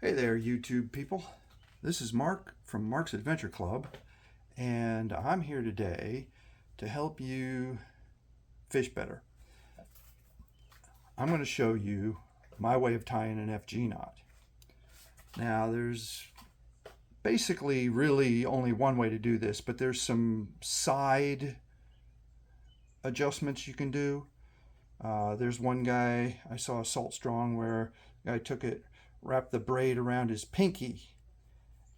Hey there, YouTube people. This is Mark from Mark's Adventure Club, and I'm here today to help you fish better. I'm going to show you my way of tying an FG knot. Now, there's basically really only one way to do this, but there's some side adjustments you can do. There's one guy I saw Salt Strong where the guy took it, wrapped the braid around his pinky,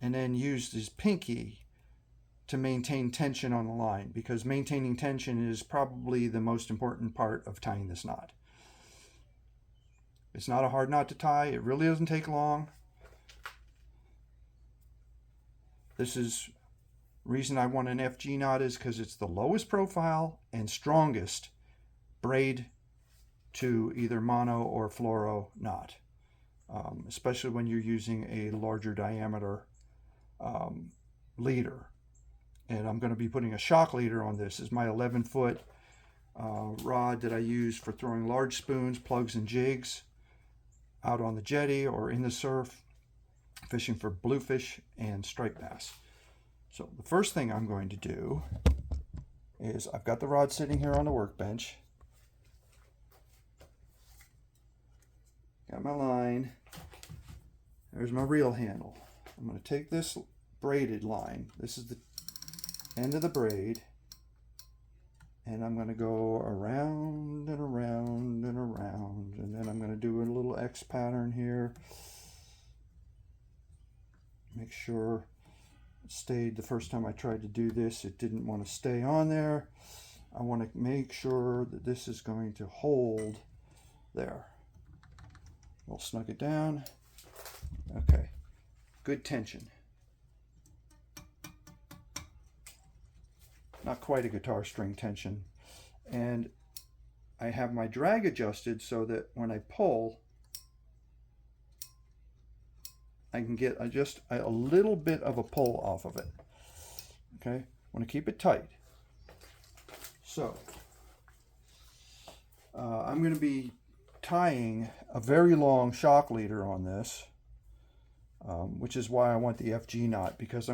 and then used his pinky to maintain tension on the line, because maintaining tension is probably the most important part of tying this knot. It's not a hard knot to tie. It really doesn't take long. This is reason I want an FG knot is because it's the lowest profile and strongest braid to either mono or fluoro knot, especially when you're using a larger diameter leader. And I'm going to be putting a shock leader on this. This is my 11-foot rod that I use for throwing large spoons, plugs, and jigs out on the jetty or in the surf, fishing for bluefish and striped bass. So the first thing I'm going to do is I've got the rod sitting here on the workbench. Got my line. There's my reel handle. I'm going to take this braided line. This is the end of the braid, and I'm going to go around and around and around, and then I'm going to do a little X pattern here. Make sure it stayed. The first time I tried to do this, it didn't want to stay on there. I want to make sure that this is going to hold there. We'll snug it down. Okay, good tension. Not quite a guitar string tension. And I have my drag adjusted so that when I pull, I can get just a little bit of a pull off of it. Okay, I want to keep it tight. So I'm going to be tying a very long shock leader on this, which is why I want the FG knot, because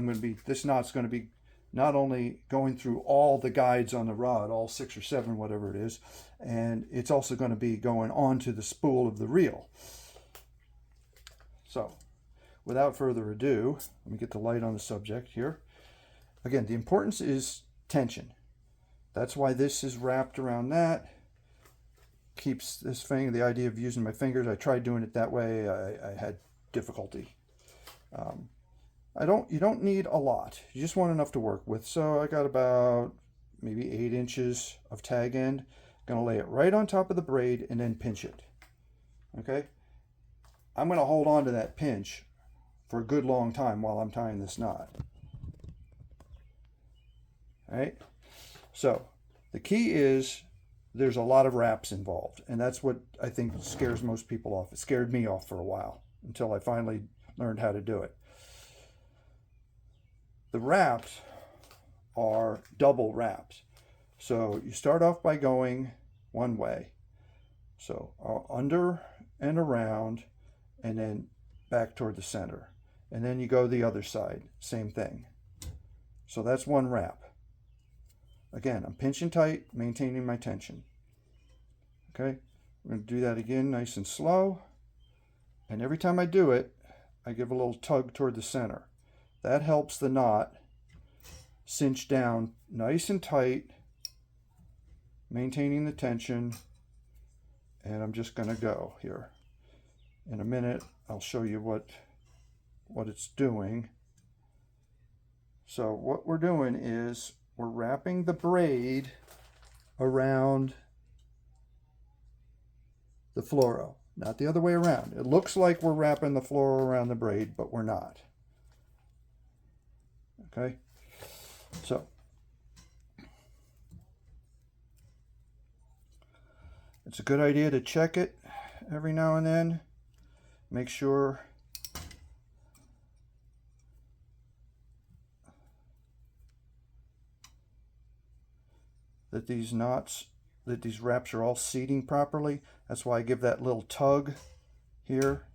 this knot's going to be not only going through all the guides on the rod, all 6 or 7, whatever it is, and it's also going to be going onto the spool of the reel. So, without further ado, let me get the light on the subject here. Again, the importance is tension. That's why this is wrapped around that. Keeps this thing, the idea of using my fingers, I tried doing it that way, I had difficulty. You don't need a lot. You just want enough to work with. So I got about maybe 8 inches of tag end. Going to lay it right on top of the braid and then pinch it. Okay? I'm going to hold on to that pinch for a good long time while I'm tying this knot. All right? So the key is there's a lot of wraps involved, and that's what I think scares most people off. It scared me off for a while until I finally learned how to do it. The wraps are double wraps. So you start off by going one way. So under and around, and then back toward the center. And then you go the other side, same thing. So that's one wrap. Again, I'm pinching tight, maintaining my tension. Okay, we're going to do that again nice and slow. And every time I do it, I give a little tug toward the center. That helps the knot cinch down nice and tight, maintaining the tension. And I'm just going to go here. In a minute, I'll show you what it's doing. So what we're doing is we're wrapping the braid around the fluoro, not the other way around. It looks like we're wrapping the fluoro around the braid, but we're not. Okay, so it's a good idea to check it every now and then. Make sure that these wraps are all seating properly. That's why I give that little tug here.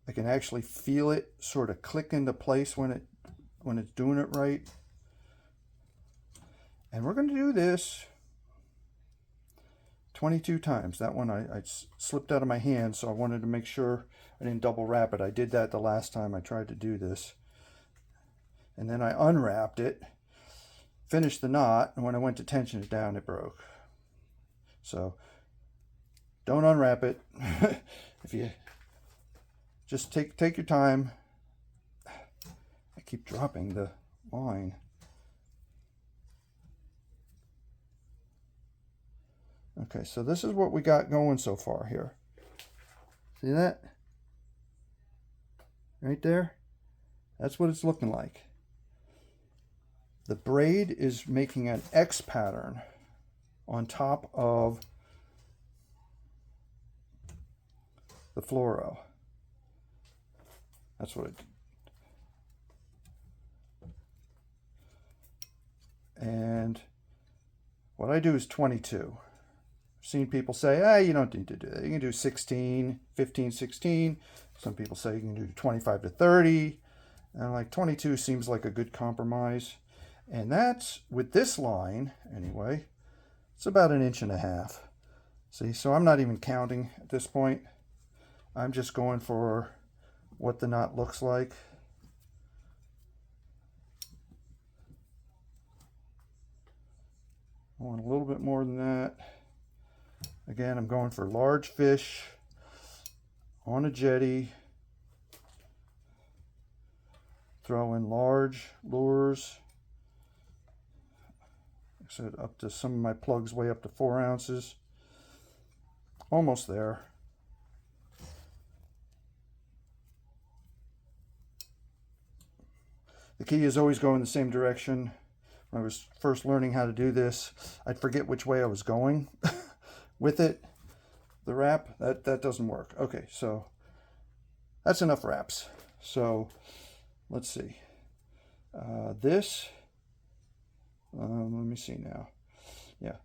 I can actually feel it sort of click into place when it's doing it right. And we're going to do this 22 times. That one I slipped out of my hand, so I wanted to make sure I didn't double wrap it. I did that the last time I tried to do this. And then I unwrapped it, finished the knot, and when I went to tension it down, it broke. So don't unwrap it. If you just take your time. I keep dropping the line. Okay, so this is what we got going so far here. See that? Right there? That's what it's looking like. The braid is making an X pattern on top of the fluoro. That's what it did. And what I do is 22. I've seen people say, you don't need to do that. You can do 16, 15, 16. Some people say you can do 25 to 30. And like 22 seems like a good compromise. And that's, with this line, anyway, it's about 1.5 inches. See, so I'm not even counting at this point. I'm just going for what the knot looks like. I want a little bit more than that. Again, I'm going for large fish on a jetty. Throw in large lures. Like I said, up to some of my plugs weigh up to 4 ounces. Almost there. The key is always go in the same direction. When I was first learning how to do this, I'd forget which way I was going with it. The wrap, that doesn't work. Okay, so that's enough wraps. So let's see. This, let me see now. Yeah.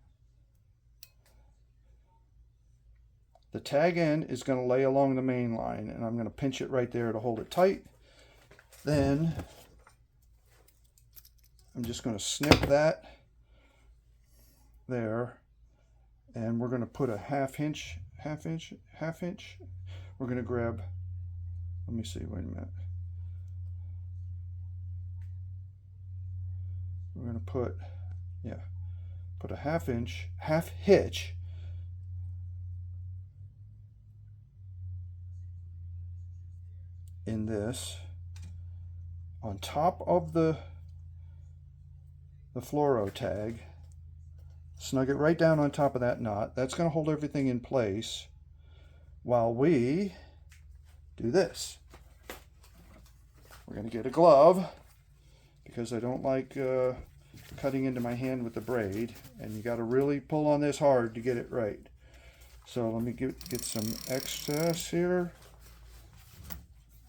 The tag end is going to lay along the main line, and I'm going to pinch it right there to hold it tight. Then I'm just going to snip that there, and we're going to put a half inch. We're going to grab, let me see, wait a minute. We're going to put a half hitch in this on top of the fluoro tag. Snug it right down on top of that knot. That's going to hold everything in place while we do this. We're going to get a glove because I don't like cutting into my hand with the braid, and you got to really pull on this hard to get it right. So let me get some excess here.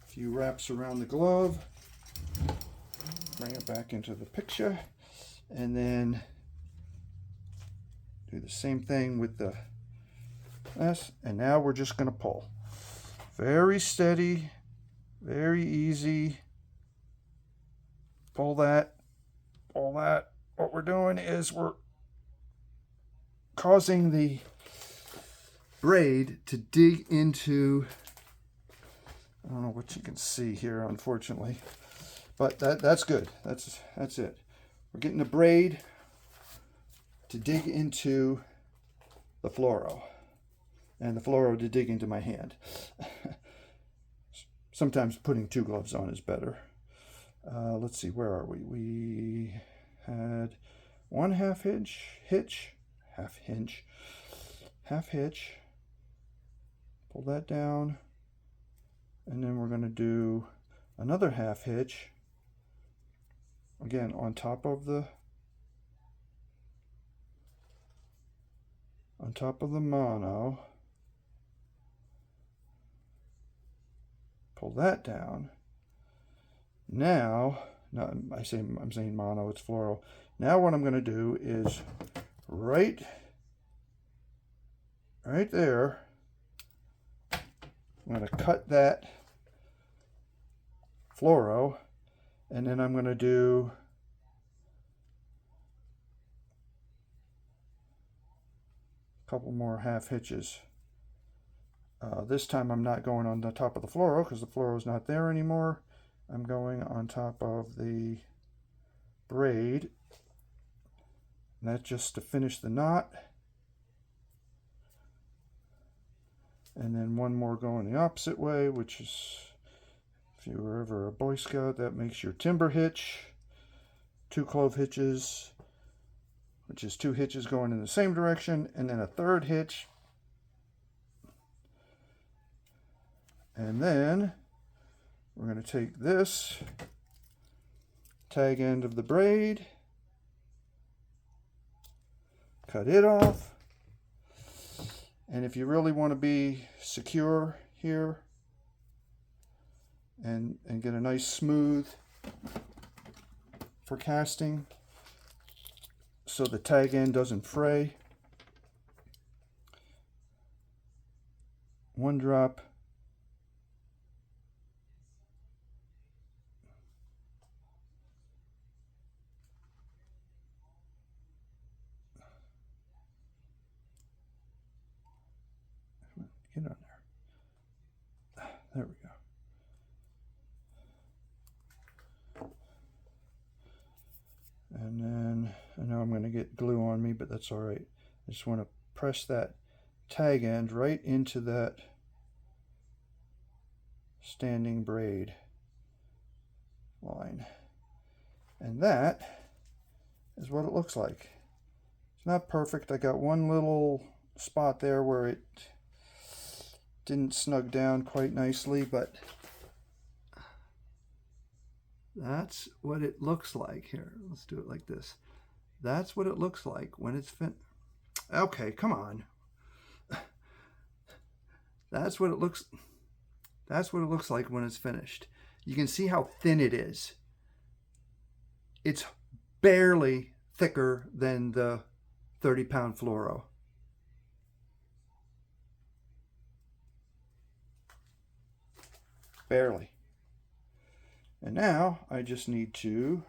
A few wraps around the glove. Bring it back into the picture. And then do the same thing with the this. And now we're just going to pull. Very steady, very easy. Pull that, pull that. What we're doing is we're causing the braid to dig into, I don't know what you can see here, unfortunately, but that's good. That's it. We're getting the braid to dig into the fluoro, and the fluoro to dig into my hand. Sometimes putting 2 gloves on is better. Let's see, where are we? We had 1/2 inch hitch, half hitch. Pull that down, and then we're going to do another half hitch. Again, on top of the mono. Pull that down. Now, I'm saying mono, it's fluoro. Now what I'm going to do is right there, I'm going to cut that fluoro, and then I'm going to do a couple more half hitches. This time I'm not going on the top of the fluoro because the fluoro is not there anymore. I'm going on top of the braid, and that's just to finish the knot. And then one more going the opposite way, which is, if you were ever a Boy Scout, that makes your timber hitch. 2 clove hitches, which is 2 hitches going in the same direction, and then a third hitch. And then we're going to take this tag end of the braid, cut it off, and if you really want to be secure here and get a nice smooth for casting so the tag end doesn't fray, 1 drop get on there. There we go. And then I know I'm going to get glue on me, but that's all right. I just want to press that tag end right into that standing braid line. And that is what it looks like. It's not perfect. I got one little spot there where it didn't snug down quite nicely, but that's what it looks like. Here, let's do it like this. That's what it looks like when it's okay, come on. That's what it looks like when it's finished. You can see how thin it is. It's barely thicker than the 30-pound fluoro. Barely. And now I just need to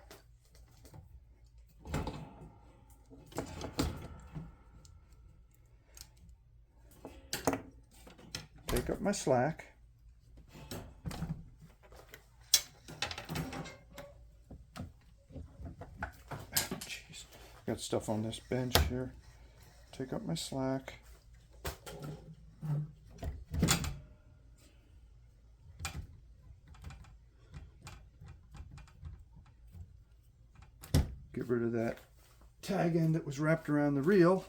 take up my slack. Jeez, got stuff on this bench here. Take up my slack. Get rid of that tag end that was wrapped around the reel.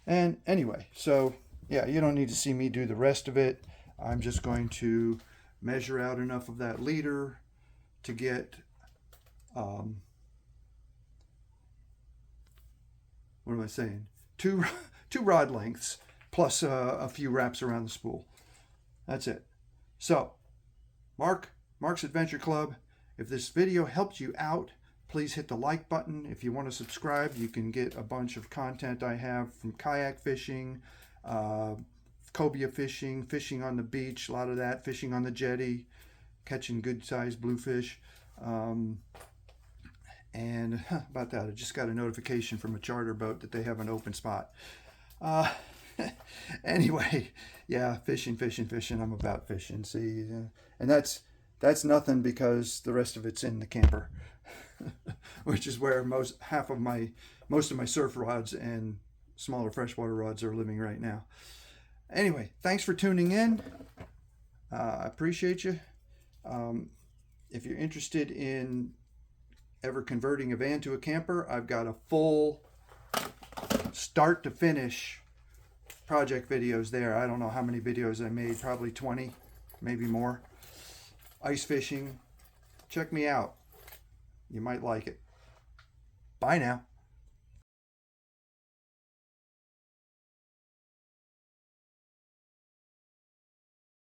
And anyway, so yeah, you don't need to see me do the rest of it. I'm just going to measure out enough of that leader to get what am I saying? Two rod lengths plus a few wraps around the spool. That's it. So, Mark's Adventure Club. If this video helped you out, please hit the like button. If you want to subscribe, you can get a bunch of content I have from kayak fishing, cobia fishing, fishing on the beach, a lot of that, fishing on the jetty, catching good-sized bluefish. And about that, I just got a notification from a charter boat that they have an open spot. Anyway, yeah, fishing. I'm about fishing. See, and that's nothing because the rest of it's in the camper, which is where most of my surf rods and smaller freshwater rods are living right now. Anyway, thanks for tuning in. I appreciate you. If you're interested in ever converting a van to a camper, I've got a full start to finish project videos there. I don't know how many videos I made, probably 20, maybe more. Ice fishing. Check me out. You might like it. Bye now.